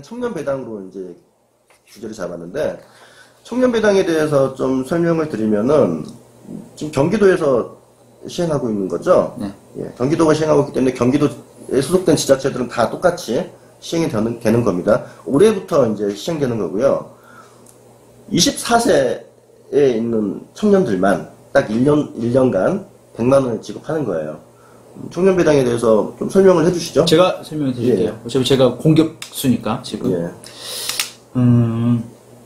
청년 배당으로 이제 주제를 잡았는데, 청년 배당에 대해서 좀 설명을 드리면은 지금 경기도에서 시행하고 있는 거죠. 네. 예, 경기도가 시행하고 있기 때문에 경기도에 소속된 지자체들은 다 똑같이 시행이 되는 겁니다. 올해부터 이제 시행되는 거고요. 24세에 있는 청년들만 딱 1년간 100만 원을 지급하는 거예요. 청년 배당에 대해서 좀 설명을 해주시죠. 제가 설명을 드릴게요. 예. 어차피 제가 공격수니까 지금. 예.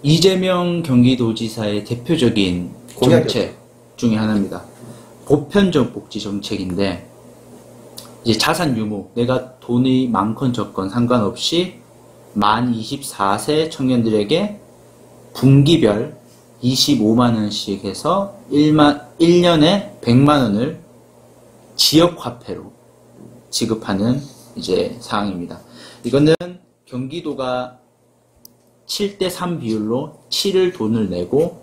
이재명 경기도지사의 대표적인 공약이요. 정책 중에 하나입니다. 보편적 복지 정책인데, 이제 자산 유무, 내가 돈이 많건 적건 상관없이 만 24세 청년들에게 분기별 25만원씩 해서 1년에 100만원을 지역화폐로 지급하는 이제 사항입니다. 이거는 경기도가 7대3 비율로 7을 돈을 내고,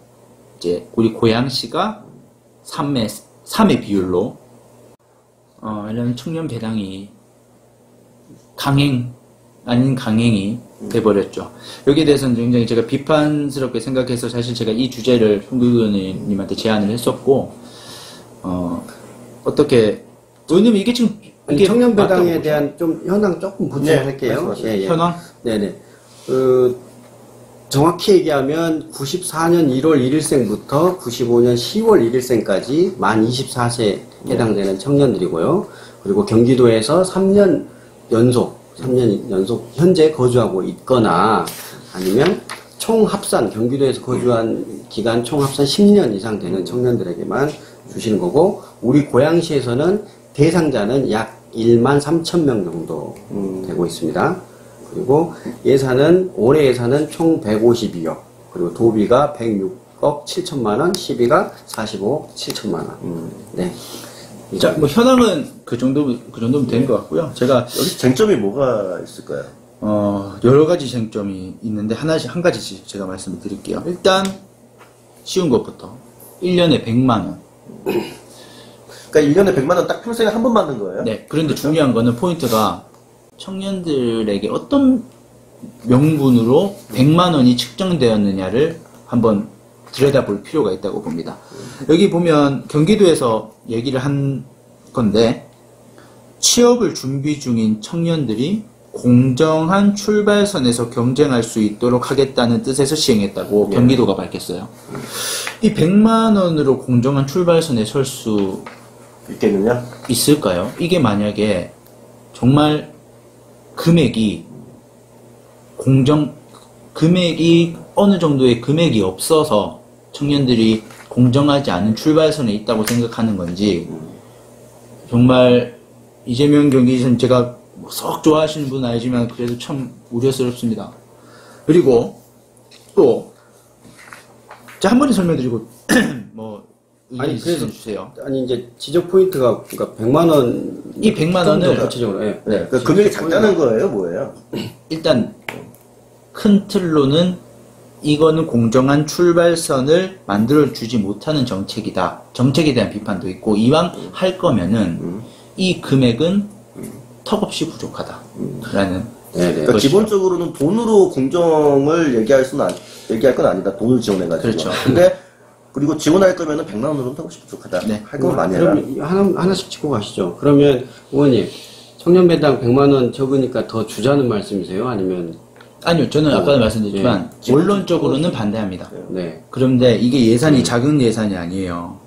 이제 우리 고양시가 3의 비율로 이런 청년 배당이 강행 아닌 강행이 돼버렸죠. 여기에 대해서는 굉장히 제가 비판스럽게 생각해서 사실 제가 이 주제를 송규 의원님한테 제안을 했었고, 어떻게 왜냐면 이게 지금 아니, 이게 청년 배당에 맞다고 대한 좀 현황 조금 보충할게요. 네, 현황? 네네. 정확히 얘기하면 94년 1월 1일생부터 95년 10월 1일생까지 만 24세 해당되는 청년들이고요. 그리고 경기도에서 3년 연속 현재 거주하고 있거나 아니면 총합산, 경기도에서 거주한 기간 총합산 10년 이상 되는 청년들에게만 주시는 거고, 우리 고양시에서는 대상자는 약 1만 3천 명 정도 되고 있습니다. 그리고 예산은, 올해 예산은 총 152억, 그리고 도비가 106억 7천만 원, 시비가 45억 7천만 원. 네. 자, 뭐 현황은 그 정도면 된 것 같고요. 제가 여기 쟁점이 뭐가 있을까요? 여러 가지 쟁점이 있는데 한 가지씩 제가 말씀을 드릴게요. 일단 쉬운 것부터 1년에 100만 원. 그러니까 1년에 100만 원 딱 평생에 한 번 받는 거예요? 네. 그런데 중요한 거는 포인트가 청년들에게 어떤 명분으로 100만 원이 측정되었느냐를 한번 들여다볼 필요가 있다고 봅니다. 여기 보면 경기도에서 얘기를 한 건데, 취업을 준비 중인 청년들이 공정한 출발선에서 경쟁할 수 있도록 하겠다는 뜻에서 시행했다고 경기도가 밝혔어요. 이 100만 원으로 공정한 출발선에 설 수 있겠느냐? 있을까요? 이게 만약에 정말 금액이 어느 정도의 금액이 없어서 청년들이 공정하지 않은 출발선에 있다고 생각하는 건지, 정말 이재명 경기지사는 제가 썩 좋아하시는 분은 아니지만 그래도 참 우려스럽습니다. 그리고 또 자, 한 번에 설명드리고 뭐 아니, 그래서 주세요. 아니, 이제 지적 포인트가, 그러니까 100만 원. 이 100만 원을 구체적으로, 예. 네. 그 금액이 작다는 거예요, 뭐예요? 일단 큰 틀로는 이거는 공정한 출발선을 만들어주지 못하는 정책이다. 정책에 대한 비판도 있고, 이왕 할 거면은 이 금액은 턱없이 부족하다. 라는. 그러니까 기본적으로는 돈으로 공정을 얘기할 건 아니다. 돈을 지원해가지고. 그렇죠. 근데 그리고 지원할 거면은 100만 원으로는 턱없이 부족하다. 네. 할 거면 많이 해라. 그럼 하나씩 짚고 가시죠. 그러면 의원님, 청년 배당 100만 원 적으니까 더 주자는 말씀이세요? 아니면? 아니요, 저는 아까도 말씀드렸지만 원론적으로는 반대합니다. 네. 그런데 이게 예산이 작은 예산이 아니에요.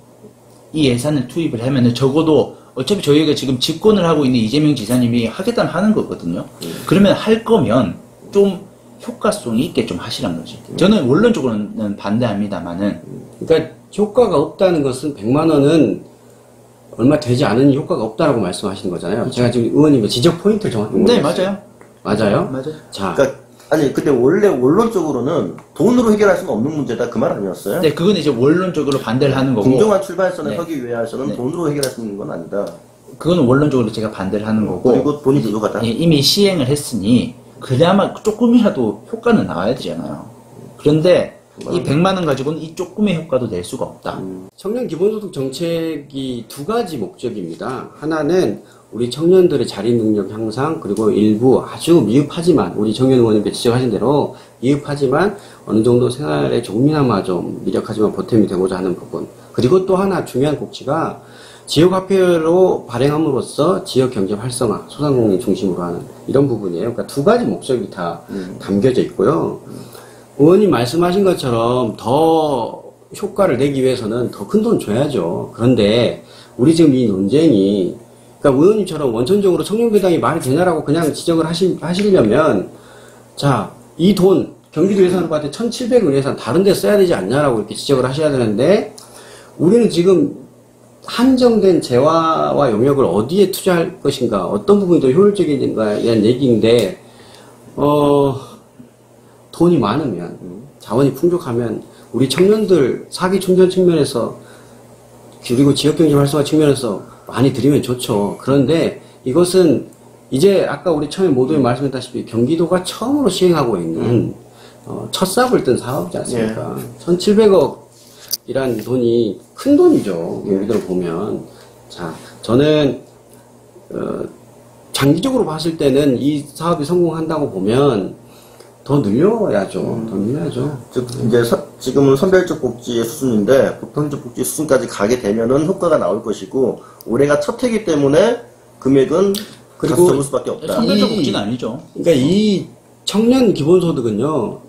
이 예산을 투입을 하면은 적어도 어차피 저희가 지금 집권을 하고 있는 이재명 지사님이 하겠다는 하는 거거든요. 그러면 할 거면 좀 효과성이 있게 좀 하시란 거지. 저는 원론적으로는 반대합니다만은. 그러니까 효과가 없다는 것은 100만 원은 얼마 되지 않은 효과가 없다라고 말씀하시는 거잖아요. 그렇죠. 제가 지금 의원님의 지적 포인트를 정확히 네, 모르겠어요. 맞아요. 맞아요? 자. 그러니까 아니 근데 원래 원론적으로는 돈으로 해결할 수는 없는 문제다, 그 말 아니었어요? 네, 그건 이제 원론적으로 반대를 하는 거고. 공정한 출발선에 네. 서기 위해서는 네. 돈으로 해결할 수 있는 건 아니다. 그거는 원론적으로 제가 반대를 하는 거고. 그리고 돈이 부족하다. 예, 이미 시행을 했으니 그나마 조금이라도 효과는 나와야 되잖아요. 그런데 이 100만 원 가지고는 이 조금의 효과도 낼 수가 없다. 청년 기본소득 정책이 두 가지 목적입니다. 하나는 우리 청년들의 자리 능력 향상, 그리고 일부 아주 미흡하지만, 우리 정현 의원님께 지적하신 대로 미흡하지만 어느 정도 생활에 조금이나마 좀 미력하지만 보탬이 되고자 하는 부분. 그리고 또 하나 중요한 곡지가 지역화폐로 발행함으로써 지역경제 활성화, 소상공인 중심으로 하는 이런 부분이에요. 그러니까 두 가지 목적이 다 담겨져 있고요. 의원님 말씀하신 것처럼 더 효과를 내기 위해서는 더 큰 돈 줘야죠. 그런데 우리 지금 이 논쟁이, 그러니까 의원님처럼 원천적으로 청년배당이 말이 되냐라고 그냥 지적을 하시려면, 자, 이 돈, 경기도 예산으로 봤을 때 1,700억 예산 다른 데 써야 되지 않냐라고 이렇게 지적을 하셔야 되는데, 우리는 지금 한정된 재화와 용역을 어디에 투자할 것인가, 어떤 부분이 더 효율적인가에 대한 얘기인데, 돈이 많으면, 자원이 풍족하면, 우리 청년들 사기 충전 측면에서, 그리고 지역경제 활성화 측면에서 많이 드리면 좋죠. 그런데 이것은 이제 아까 우리 처음에 모두에 말씀했다시피 경기도가 처음으로 시행하고 있는 첫 삽을 뜬 사업이지 않습니까? 1,700억이란 돈이 큰 돈이죠. 경기도를 보면. 자, 저는 장기적으로 봤을 때는 이 사업이 성공한다고 보면 더 늘려야죠. 더 늘려야죠. 즉, 이제 지금은 선별적 복지의 수준인데, 보편적 복지 수준까지 가게 되면은 효과가 나올 것이고, 올해가 첫 해기 때문에 금액은 그리고 적을 수밖에 없다. 선별적 복지는 아니죠. 그러니까 이 청년 기본소득은요,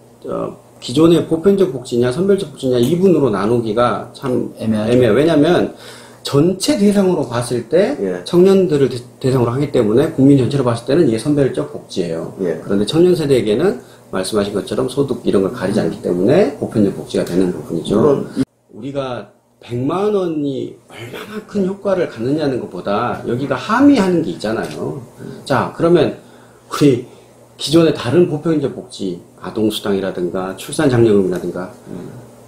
기존의 보편적 복지냐, 선별적 복지냐, 이분으로 나누기가 참 애매하죠. 애매해요. 왜냐면, 전체 대상으로 봤을 때, 예. 청년들을 대상으로 하기 때문에, 국민 전체로 봤을 때는 이게 선별적 복지예요. 예. 그런데 청년 세대에게는 말씀하신 것처럼 소득 이런 걸 가리지 않기 때문에 보편적 복지가 되는 부분이죠. 물론 우리가 100만 원이 얼마나 큰 효과를 갖느냐는 것보다 여기가 함의하는 게 있잖아요. 자, 그러면 우리 기존의 다른 보편적 복지, 아동수당이라든가 출산장려금이라든가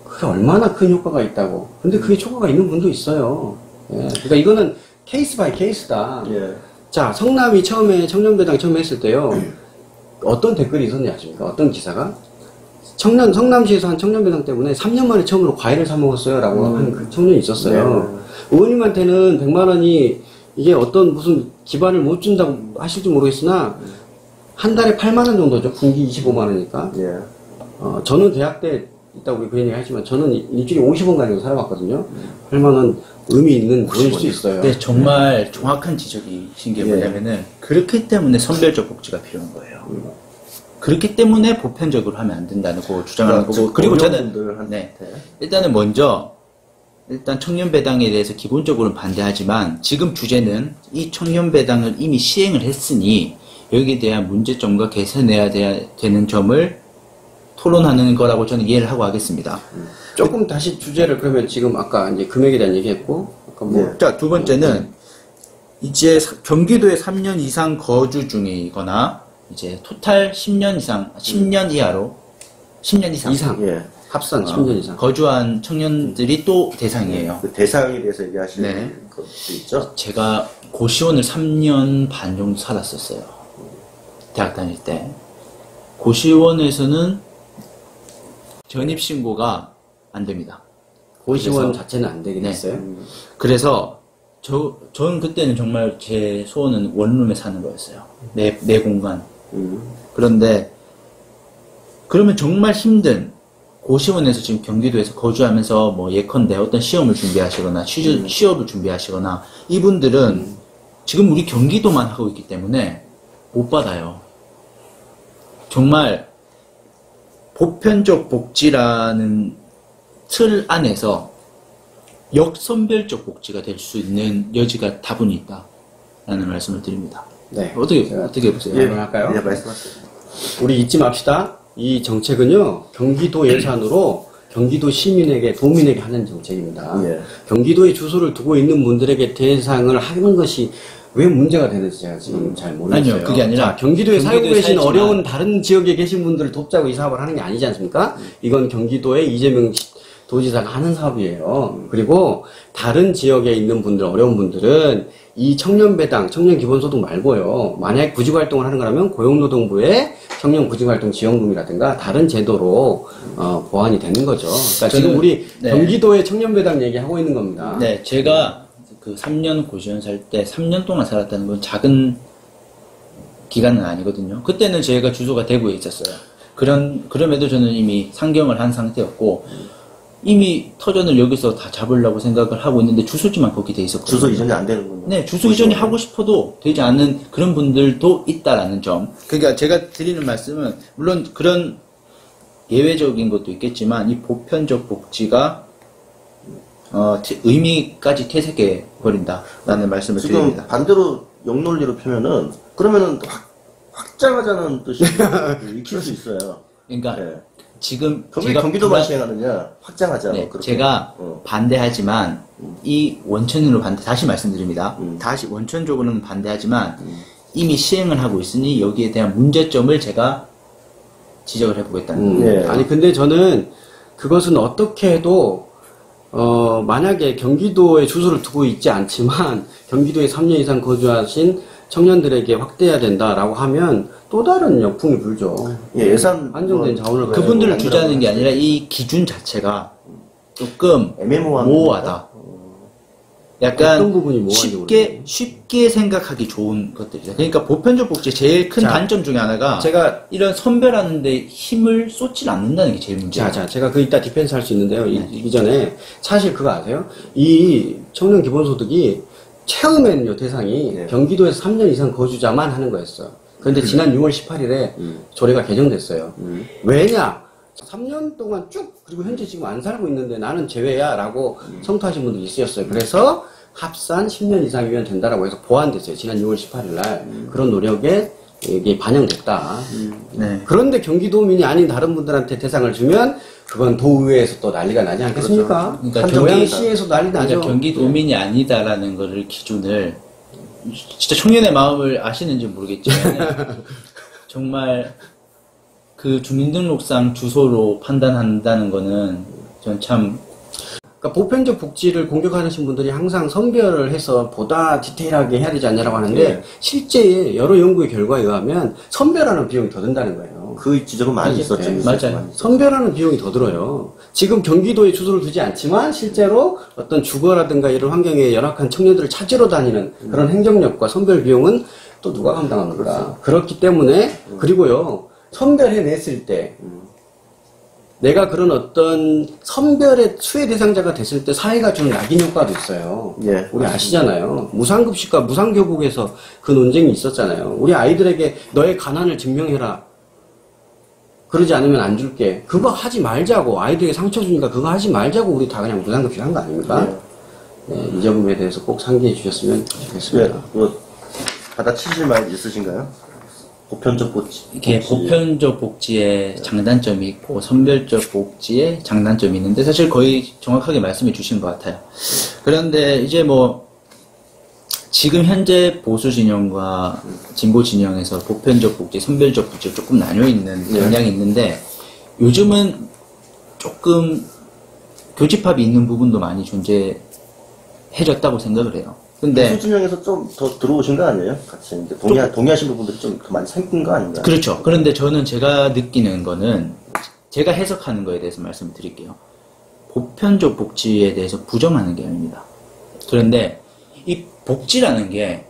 그게 얼마나 큰 효과가 있다고. 근데 그게 효과가 있는 분도 있어요. 예. 그러니까 이거는 케이스 바이 케이스다. 예. 자, 성남이 처음에 청년배당 처음 했을 때요. 어떤 댓글이 있었는지 아십니까? 어떤 기사가? 성남시에서 한 청년배당 때문에 3년 만에 처음으로 과일을 사먹었어요. 라고 한 그 청년이 있었어요. 의원님한테는 100만 원이 이게 어떤 무슨 기반을 못 준다고 하실지 모르겠으나, 한 달에 8만 원 정도죠. 분기 25만 원이니까. 예. 저는 대학 때 있다고 우리 그 얘기 하지만, 저는 일주일에 50원 가지고 살아봤거든요. 8만 원 의미 있는 돈일 수 있어요. 네, 정말 정확한 지적이신 게 뭐냐면은, 그렇기 때문에 선별적 복지가 필요한 거예요. 그렇기 때문에 보편적으로 하면 안 된다고 주장하는 거고, 그리고 저는, 네, 일단은 먼저, 일단 청년배당에 대해서 기본적으로는 반대하지만, 지금 주제는 이 청년배당을 이미 시행을 했으니, 여기에 대한 문제점과 개선해야 되는 점을 토론하는 거라고 저는 이해를 하고 하겠습니다. 조금 다시 주제를 그러면 지금 아까 이제 금액에 대한 얘기했고, 아까 뭐. 자, 두 번째는, 이제 경기도에 3년 이상 거주 중이거나, 이제 토탈 10년 이상, 10년 이하로, 10년 이상. 예. 합산 10년 이상. 거주한 청년들이 또 대상이에요. 그 대상에 대해서 얘기하시는 네. 것도 있죠. 제가 고시원을 3년 반 정도 살았었어요. 대학 다닐 때. 고시원에서는 전입신고가 안 됩니다. 고시원 그래서- 자체는 안 되긴 네. 했어요. 그래서 저는 그때는 정말 제 소원은 원룸에 사는 거였어요. 내 공간. 그런데 그러면 정말 힘든 고시원에서 지금 경기도에서 거주하면서 뭐 예컨대 어떤 시험을 준비하시거나 취업을 준비하시거나 이분들은 지금 우리 경기도만 하고 있기 때문에 못 받아요. 정말 보편적 복지라는 틀 안에서 역선별적 복지가 될 수 있는 여지가 다분히 있다라는 말씀을 드립니다. 네. 어떻게 보세요? 예. 할까요? 예, 말씀하세요. 우리 잊지 맙시다. 이 정책은요, 경기도 예산으로 경기도 시민에게, 도민에게 하는 정책입니다. 예. 경기도에 주소를 두고 있는 분들에게 대상을 하는 것이 왜 문제가 되는지 제가 지금 잘 모르겠어요. 아니요, 그게 아니라 자, 경기도에 살고 경기도에 계신 살지만- 어려운 다른 지역에 계신 분들을 돕자고 이 사업을 하는 게 아니지 않습니까? 이건 경기도의 이재명 도지사가 하는 사업이에요. 그리고 다른 지역에 있는 분들, 어려운 분들은 이 청년배당, 청년기본소득 말고요. 만약 구직활동을 하는 거라면 고용노동부의 청년구직활동 지원금이라든가 다른 제도로 보완이 되는 거죠. 그러니까 지금 우리 네. 경기도의 청년배당 얘기하고 있는 겁니다. 네, 제가 그 3년 고시원 살 때 3년 동안 살았다는 건 작은 기간은 아니거든요. 그때는 제가 주소가 대구에 있었어요. 그럼에도 저는 이미 상경을 한 상태였고, 이미 터전을 여기서 다 잡으려고 생각을 하고 있는데 주소지만 거기 돼 있었거든요. 주소 이전이 안 되는군요. 네, 주소 이전이 하고 싶어도 되지 않는 그런 분들도 있다라는 점. 그러니까 제가 드리는 말씀은, 물론 그런 예외적인 것도 있겠지만, 이 보편적 복지가, 의미까지 퇴색해 버린다라는 말씀을 지금 드립니다. 반대로 역논리로 펴면은, 그러면은 확장하자는 뜻이 익힐 수 있어요. 그러니까, 네. 지금 경기도만 시행하느냐, 확장하자. 네, 그렇게. 제가 반대하지만 이 원천으로 다시 말씀드립니다. 음. 다시 원천적으로는 반대하지만 이미 시행을 하고 있으니 여기에 대한 문제점을 제가 지적을 해보겠다는 거예요. 네. 아니 근데 저는 그것은 어떻게 해도 만약에 경기도에 주소를 두고 있지 않지만 경기도에 3년 이상 거주하신 청년들에게 확대해야 된다라고 하면 또 다른 역풍이 불죠. 예산 안정된 자원을 가지고 그분들을 주자는 게 아니라 이 기준 자체가 조금 애매모호한 모호하다. 약간 어떤 부분이 모호한지 쉽게 생각하기 좋은 것들이죠. 그러니까 보편적 복지의 제일 큰 자, 단점 중에 하나가 제가 이런 선별하는데 힘을 쏟질 않는다는 게 제일 문제예요. 자, 제가 그 이따 디펜스 할 수 있는데요. 이전에 사실 그거 아세요? 이 청년 기본소득이 처음에는요 대상이 네. 경기도에서 3년 이상 거주자만 하는 거였어요. 그런데 지난 6월 18일에 조례가 개정됐어요. 왜냐? 3년 동안 쭉 그리고 현재 지금 안 살고 있는데 나는 제외야라고 성토하신 분들이 있으셨어요. 그래서 합산 10년 이상이면 된다라고 해서 보완됐어요. 지난 6월 18일 날 그런 노력에 이게 반영됐다. 네. 그런데 경기도민이 아닌 다른 분들한테 대상을 주면 그건 도의회에서 또 난리가 나지 않겠습니까? 그러니까 고양시에서 난리 나죠. 그러니까 경기도민이 아니다라는 거를 기준을 진짜 청년의 마음을 아시는지 모르겠지만 정말 그 주민등록상 주소로 판단한다는 거는 전 참 그러니까 보편적 복지를 공격하시는 분들이 항상 선별을 해서 보다 디테일하게 해야 되지 않냐라고 하는데 네. 실제 여러 연구의 결과에 의하면 선별하는 비용이 더 든다는 거예요. 그 지적은 많이 있었죠. 네, 맞아요. 선별하는 비용이 더 들어요. 지금 경기도에 주소를 두지 않지만 실제로 어떤 주거라든가 이런 환경에 열악한 청년들을 찾으러 다니는 그런 행정력과 선별 비용은 또 누가 감당합니까? 그렇기 때문에 그리고요 선별해냈을 때 내가 그런 어떤 선별의 수혜 대상자가 됐을 때 사회가 주는 낙인 효과도 있어요. 예. 우리 아시잖아요. 무상급식과 무상교복에서 그 논쟁이 있었잖아요. 우리 아이들에게 너의 가난을 증명해라. 그러지 않으면 안 줄게. 그거 하지 말자고. 아이들에게 상처 주니까 그거 하지 말자고 우리 다 그냥 무상급식 한 거 아닙니까? 네, 이 점에 대해서 꼭 상기해 주셨으면 좋겠습니다. 네. 뭐 받아치실 말 있으신가요? 보편적 복지. 이게 보편적 복지의 장단점이 있고 선별적 복지의 장단점이 있는데 사실 거의 정확하게 말씀해 주신 것 같아요. 그런데 이제 뭐 지금 현재 보수 진영과 진보 진영에서 보편적 복지, 선별적 복지가 조금 나뉘어 있는 경향이 있는데 요즘은 조금 교집합이 있는 부분도 많이 존재해졌다고 생각을 해요. 근데 보수 진영에서 좀 더 들어오신 거 아니에요? 같이 이제 동의하신 부분들이 좀 더 많이 생긴 거 아닌가요? 그렇죠. 그런데 저는 제가 느끼는 거는 제가 해석하는 거에 대해서 말씀을 드릴게요. 보편적 복지에 대해서 부정하는 게 아닙니다. 그런데 이 복지라는 게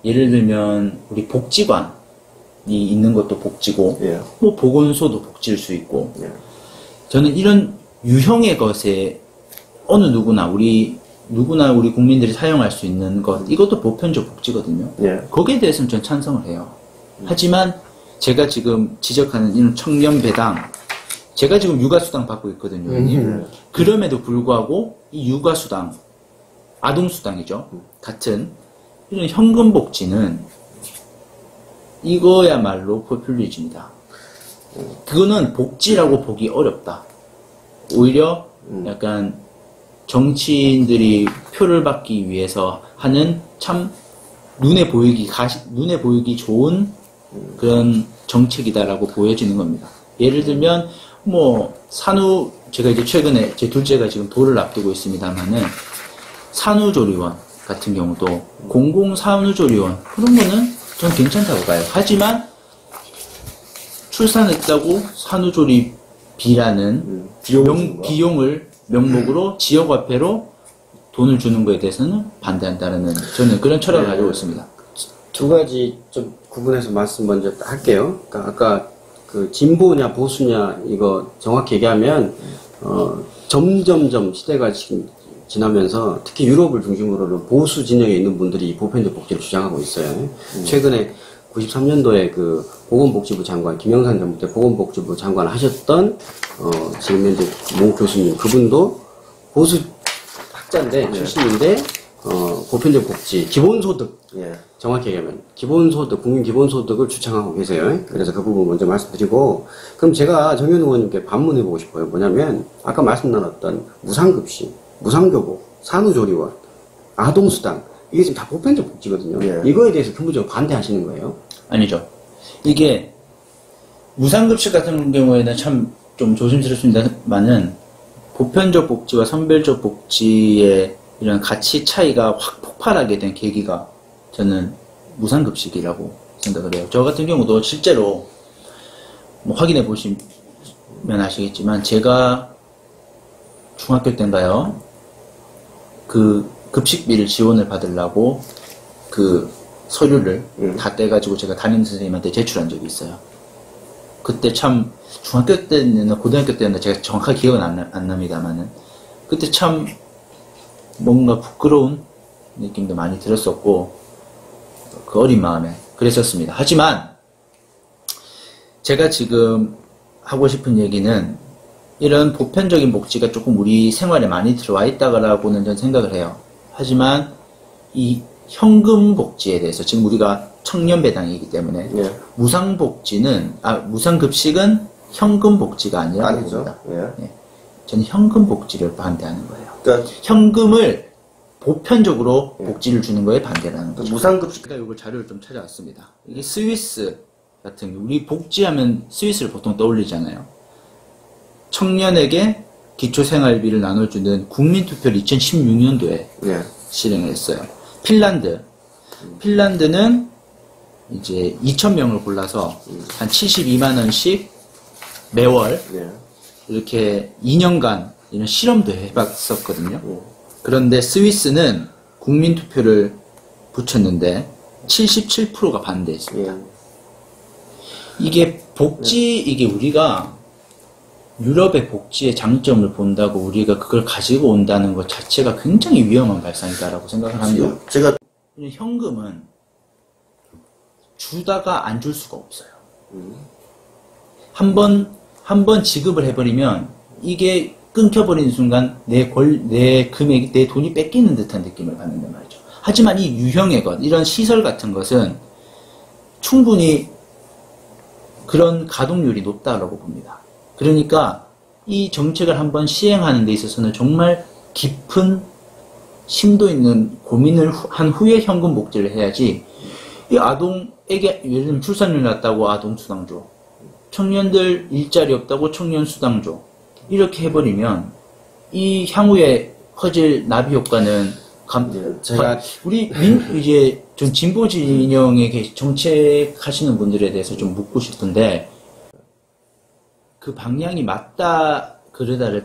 예를 들면 우리 복지관이 있는 것도 복지고 예. 뭐 보건소도 복지일 수 있고 예. 저는 이런 유형의 것에 어느 누구나 우리 국민들이 사용할 수 있는 것 이것도 보편적 복지거든요. 예. 거기에 대해서는 전 찬성을 해요. 하지만 제가 지금 지적하는 이런 청년 배당 제가 지금 육아수당 받고 있거든요. 그럼에도 불구하고 이 육아수당 아동수당이죠. 같은 이런 현금 복지는 이거야말로 포퓰리즘이다. 그거는 복지라고 보기 어렵다. 오히려 약간 정치인들이 표를 받기 위해서 하는 참 눈에 보이기 좋은 그런 정책이다라고 보여지는 겁니다. 예를 들면 뭐 제가 이제 최근에 제 둘째가 지금 돌을 앞두고 있습니다만은 산후조리원 같은 경우도 공공산후조리원 그런 거는 전 괜찮다고 봐요. 하지만 출산했다고 산후조리비라는 비용을 명목으로 지역화폐로 돈을 주는 거에 대해서는 반대한다는 저는 그런 철학을 가지고 있습니다. 두 가지 좀 구분해서 말씀 먼저 할게요. 그러니까 아까 그 진보냐 보수냐 이거 정확히 얘기하면 점점점 시대가 지금 지나면서 특히 유럽을 중심으로는 보수 진영에 있는 분들이 보편적 복지를 주장하고 있어요. 최근에 93년도에 그 보건복지부 장관 김영삼 정부 때 보건복지부 장관 하셨던 지금 현재 모 교수님 그분도 보수 학자인데 출신인데 보편적 복지 기본소득 예. 정확히 얘기하면 기본소득 국민 기본소득을 주창하고 계세요. 그래서 그 부분 먼저 말씀드리고 그럼 제가 정현 의원님께 반문해보고 싶어요. 뭐냐면 아까 말씀 나눴던 무상급식, 무상교복, 산후조리원, 아동수당 이게 지금 다 보편적 복지거든요. 예. 이거에 대해서 근본적으로 반대하시는 거예요? 아니죠. 이게 무상급식 같은 경우에는 참 좀 조심스럽습니다만은 보편적 복지와 선별적 복지의 이런 가치 차이가 확 폭발하게 된 계기가 저는 무상급식이라고 생각을 해요. 저 같은 경우도 실제로 뭐 확인해 보시면 아시겠지만 제가 중학교 때인가요? 그 급식비를 지원을 받으려고 그 서류를 다 떼가지고 제가 담임 선생님한테 제출한 적이 있어요. 그때 참 중학교 때는 고등학교 때는 제가 정확하게 기억은 안 납니다만은 그때 참 뭔가 부끄러운 느낌도 많이 들었었고 그 어린 마음에 그랬었습니다. 하지만 제가 지금 하고 싶은 얘기는 이런 보편적인 복지가 조금 우리 생활에 많이 들어와 있다라고는 저는 생각을 해요. 하지만 이 현금 복지에 대해서 지금 우리가 청년 배당이기 때문에 예. 무상급식은 현금 복지가 아니라고 아니죠. 봅니다. 예. 예. 저는 현금 복지를 반대하는 거예요. 그러니까 현금을 보편적으로 복지를 주는 거에 반대라는 거죠. 무상급식 제가 이걸 자료를 좀 찾아왔습니다. 이게 스위스 같은 우리 복지하면 스위스를 보통 떠올리잖아요. 청년에게 기초생활비를 나눠주는 국민투표를 2016년도에 예. 실행을 했어요. 핀란드는 이제 2,000명을 골라서 한 72만 원씩 매월 예. 이렇게 2년간 이런 실험도 해봤었거든요. 그런데 스위스는 국민투표를 붙였는데 77%가 반대했습니다. 예. 이게 이게 우리가 유럽의 복지의 장점을 본다고 우리가 그걸 가지고 온다는 것 자체가 굉장히 위험한 발상이다라고 생각을 합니다. 제가 현금은 주다가 안 줄 수가 없어요. 한 번 지급을 해버리면 이게 끊겨버리는 순간 내 금액이, 내 돈이 뺏기는 듯한 느낌을 받는단 말이죠. 하지만 이 유형의 것, 이런 시설 같은 것은 충분히 그런 가동률이 높다라고 봅니다. 그러니까 이 정책을 한번 시행하는 데 있어서는 정말 깊은 심도 있는 고민을 한 후에 현금 복지를 해야지 이 아동에게 예를 들면 출산율 낮다고 아동수당 줘. 청년들 일자리 없다고 청년수당 줘. 이렇게 해버리면 이 향후에 커질 나비 효과는 이제 좀 진보 진영에 정책하시는 분들에 대해서 좀 묻고 싶은데 그 방향이 맞다 그러다를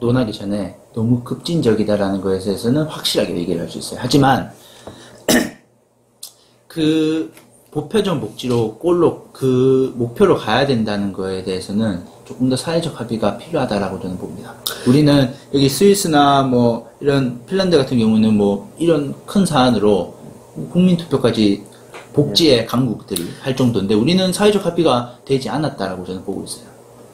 논하기 전에 너무 급진적이다라는 것에 대해서는 확실하게 얘기를 할 수 있어요. 하지만 그 보편적 복지로 그 목표로 가야 된다는 거에 대해서는 조금 더 사회적 합의가 필요하다라고 저는 봅니다. 우리는 여기 스위스나 뭐 이런 핀란드 같은 경우는 뭐 이런 큰 사안으로 국민투표까지 복지의 강국들이 할 정도인데 우리는 사회적 합의가 되지 않았다라고 저는 보고 있어요.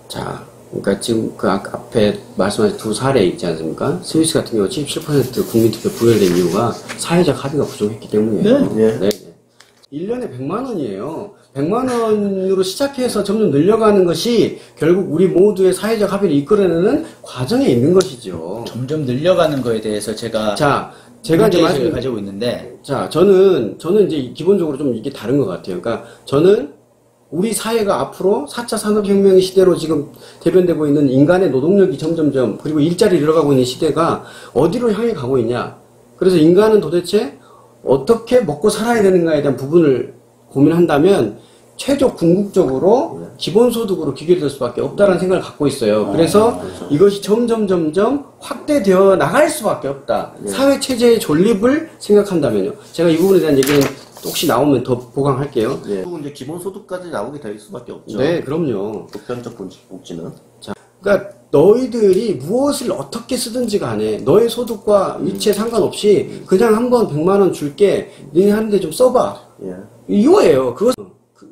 자, 그러니까 지금 그 앞에 말씀하신 두 사례 있지 않습니까? 스위스 같은 경우 77% 국민투표 부여된 이유가 사회적 합의가 부족했기 때문이에요. 네. 네. 1년에 100만 원이에요. 100만 원으로 시작해서 점점 늘려가는 것이 결국 우리 모두의 사회적 합의를 이끌어내는 과정에 있는 것이죠. 점점 늘려가는 거에 대해서 제가 제가 이제 문제의식을 가지고 있는데 저는 이제 기본적으로 좀 이게 다른 것 같아요. 그러니까 저는 우리 사회가 앞으로 4차 산업혁명 시대로 지금 대변되고 있는 인간의 노동력이 점점점 그리고 일자리를 잃어가고 있는 시대가 어디로 향해 가고 있냐. 그래서 인간은 도대체 어떻게 먹고 살아야 되는가에 대한 부분을 고민한다면 최적 궁극적으로 기본소득으로 귀결될 수밖에 없다는 생각을 갖고 있어요. 그래서 이것이 점점 확대되어 나갈 수밖에 없다. 사회체제의 존립을 생각한다면요. 제가 이 부분에 대한 얘기는 혹시 나오면 더 보강할게요. 결국 이제 기본소득까지 나오게 될 수밖에 없죠. 네, 그럼요. 보편적 복지는. 그러니까 너희들이 무엇을 어떻게 쓰든지 간에 너의 소득과 위치에 상관없이 그냥 한번 100만 원 줄게. 너네 하는데 좀 써봐. 예. 이거예요. 그거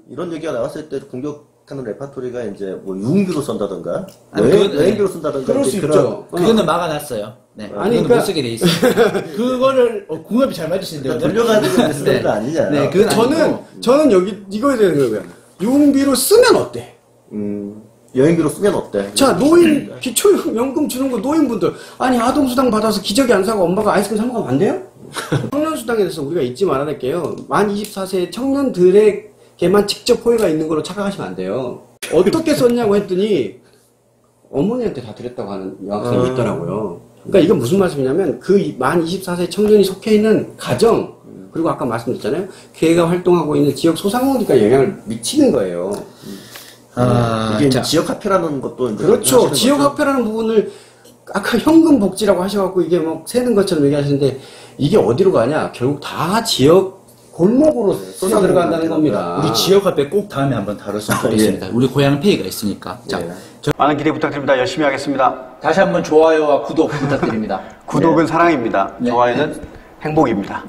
이런 얘기가 나왔을 때 공격하는 레파토리가 이제 뭐 유흥비로 쓴다든가 아니, 여행비로 쓴다든가 그럴 이제 수 있죠. 그거는 막아놨어요. 네. 아니, 그거는 그러니까- 못 쓰게 돼 있어요. 그거를 궁합이 잘 맞으시는데요. 돌려가지고 이제 쓰는 네. 거 아니냐. 네, 그건 저는 여기 이거에 대한 거예요. 유흥비로 쓰면 어때? 여행비로 쓰면 어때? 자, 노인 기초연금 주는 거 노인분들 아니 아동수당 받아서 기저귀 안 사고 엄마가 아이스크림 사 먹으면 안 돼요? 청년수당에 대해서 우리가 잊지 말아야 될게요. 만 24세 청년들에게만 직접 호의가 있는 걸로 착각하시면 안 돼요. 어떻게 썼냐고 했더니 어머니한테 다 드렸다고 하는 여학생이 있더라고요. 그러니까 이건 무슨 말씀이냐면 그 만 24세 청년이 속해 있는 가정 그리고 아까 말씀드렸잖아요. 걔가 활동하고 있는 지역 소상공인까지 영향을 미치는 거예요. 이게 이제 지역 화폐라는 것도 이제 그렇죠. 하시는 지역 거죠? 화폐라는 부분을 아까 현금 복지라고 하셔갖고 이게 뭐 새는 것처럼 얘기하시는데 이게 어디로 가냐? 결국 다 지역 골목으로 쏟아 들어간다는 겁니다. 우리 지역 화폐 꼭 다음에 한번 다뤘으면 좋겠습니다. 우리 고향 페이가 있으니까. 자, 많은 기대 부탁드립니다. 열심히 하겠습니다. 다시 한번 좋아요와 구독 부탁드립니다. 구독은 사랑입니다. 네. 좋아요는 행복입니다.